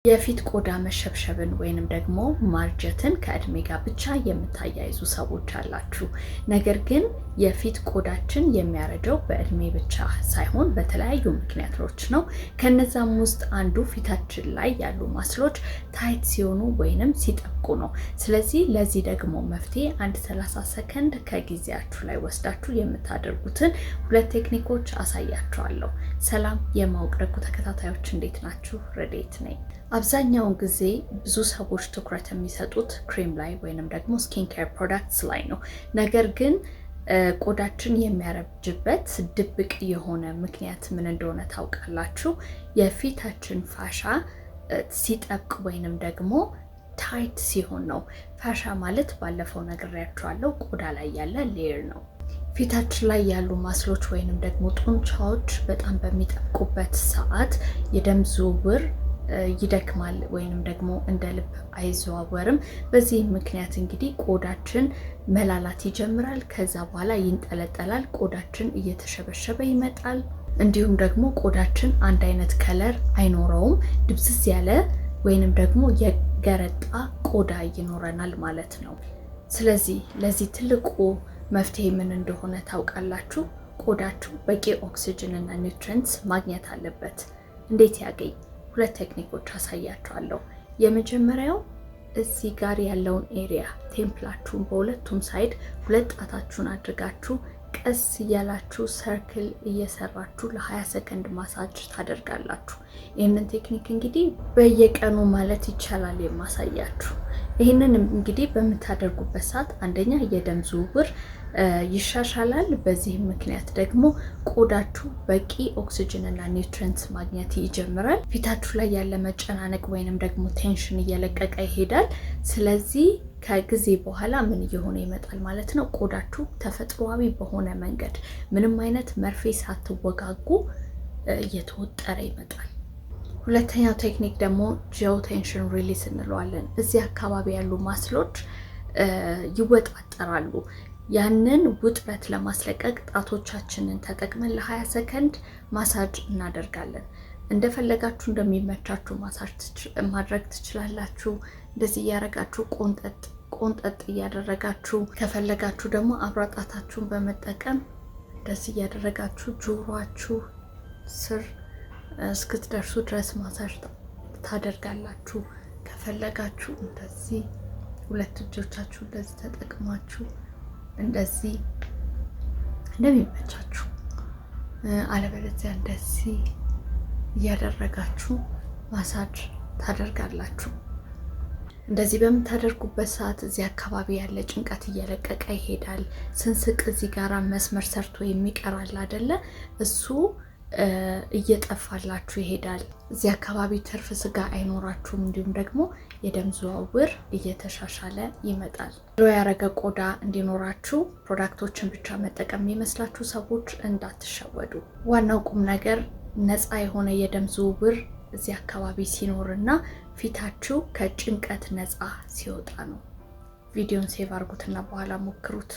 የፊት ቆዳ መሸብሸብን ወይንም ደግሞ ማርጀትን ከእድሜ ጋር ብቻ የምታያይዙ ሰዎች አላችሁ። ነገር ግን የፊት ቆዳችን የሚያረጀው በእድሜ ብቻ ሳይሆን በተለያዩ ምክንያቶች ነው። ከነዛም ውስጥ አንዱ ፊታችን ላይ ያሉ ማስሎች ታይት ሲሆኑ ወይንም ሲጠብቁ ነው። ስለዚህ ለዚህ ደግሞ መፍትሄ 30 ሰከንድ ከጊዜያችሁ ላይ ወስዳችሁ የምታደርጉትን 2 ቴክኒኮች አሳያችኋለሁ። ሰላም የማወቅ ደጉ ተከታታዮች እንዴት ናችሁ? ረዴት ነኝ። አብዛኛውን ጊዜ ብዙ ሰዎች ትኩረት የሚሰጡት ክሬም ላይ ወይንም ደግሞ ስኪን ኬር ፕሮዳክትስ ላይ ነው። ነገር ግን ቆዳችን የሚያረጅበት ድብቅ የሆነ ምክንያት ምን እንደሆነ ታውቃላችሁ? የፊታችን ፋሻ ሲጠብቅ ወይንም ደግሞ ታይት ሲሆን ነው። ፋሻ ማለት ባለፈው ነግሬያችኋለሁ፣ ቆዳ ላይ ያለ ሌየር ነው። ፊታችን ላይ ያሉ ማስሎች ወይንም ደግሞ ጡንቻዎች በጣም በሚጠብቁበት ሰዓት የደም ዝውውር ይደክማል ወይንም ደግሞ እንደ ልብ አይዘዋወርም። በዚህ ምክንያት እንግዲህ ቆዳችን መላላት ይጀምራል። ከዛ በኋላ ይንጠለጠላል። ቆዳችን እየተሸበሸበ ይመጣል። እንዲሁም ደግሞ ቆዳችን አንድ አይነት ከለር አይኖረውም። ድብዝዝ ያለ ወይንም ደግሞ የገረጣ ቆዳ ይኖረናል ማለት ነው። ስለዚህ ለዚህ ትልቁ መፍትሄ ምን እንደሆነ ታውቃላችሁ? ቆዳችሁ በቂ ኦክሲጅን እና ኒውትሪየንትስ ማግኘት አለበት። እንዴት ያገኝ? 2 ቴክኒኮች አሳያችኋለሁ። የመጀመሪያው እዚህ ጋር ያለውን ኤሪያ ቴምፕላችሁን በሁለቱም ሳይድ 2 ጣታችሁን አድርጋችሁ ቀስ እያላችሁ ሰርክል እየሰራችሁ ለ20 ሰከንድ ማሳጅ ታደርጋላችሁ። ይህንን ቴክኒክ እንግዲህ በየቀኑ ማለት ይቻላል የማሳያችሁ። ይህንን እንግዲህ በምታደርጉበት ሰዓት አንደኛ የደም ዝውውር ይሻሻላል። በዚህ ምክንያት ደግሞ ቆዳችሁ በቂ ኦክሲጅን እና ኒውትሪየንትስ ማግኘት ይጀምራል። ፊታችሁ ላይ ያለ መጨናነቅ ወይንም ደግሞ ቴንሽን እየለቀቀ ይሄዳል። ስለዚህ ከጊዜ በኋላ ምን እየሆነ ይመጣል ማለት ነው? ቆዳችሁ ተፈጥሯዊ በሆነ መንገድ ምንም አይነት መርፌ ሳትወጋጉ እየተወጠረ ይመጣል። ሁለተኛው ቴክኒክ ደግሞ ጂኦ ቴንሽን ሪሊስ እንለዋለን። እዚህ አካባቢ ያሉ ማስሎች ይወጣጠራሉ። ያንን ውጥረት ለማስለቀቅ ጣቶቻችንን ተጠቅመን ለ20 ሰከንድ ማሳጅ እናደርጋለን። እንደፈለጋችሁ እንደሚመቻችሁ ማሳጅ ማድረግ ትችላላችሁ። እንደዚህ እያደረጋችሁ ቆንጠጥ እያደረጋችሁ፣ ከፈለጋችሁ ደግሞ አብራጣታችሁን በመጠቀም እንደዚህ እያደረጋችሁ ጆሮአችሁ ስር እስክትደርሱ ድረስ ማሳጅ ታደርጋላችሁ። ከፈለጋችሁ እንደዚህ 2 እጆቻችሁ እንደዚህ ተጠቅማችሁ እንደዚህ እንደሚመቻችሁ፣ አለበለዚያ እንደዚህ እያደረጋችሁ ማሳጅ ታደርጋላችሁ። እንደዚህ በምታደርጉበት ሰዓት እዚህ አካባቢ ያለ ጭንቀት እየለቀቀ ይሄዳል። ስንስቅ እዚህ ጋራ መስመር ሰርቶ የሚቀራል አይደለ? እሱ እየጠፋላችሁ ይሄዳል። እዚህ አካባቢ ትርፍ ስጋ አይኖራችሁም። እንዲሁም ደግሞ የደም ዝውውር እየተሻሻለ ይመጣል። ሎ ያረገ ቆዳ እንዲኖራችሁ ፕሮዳክቶችን ብቻ መጠቀም የሚመስላችሁ ሰዎች እንዳትሸወዱ። ዋናው ቁም ነገር ነፃ የሆነ የደም ዝውውር እዚህ አካባቢ ሲኖርና ፊታችሁ ከጭንቀት ነፃ ሲወጣ ነው። ቪዲዮን ሴቭ አድርጉትና በኋላ ሞክሩት።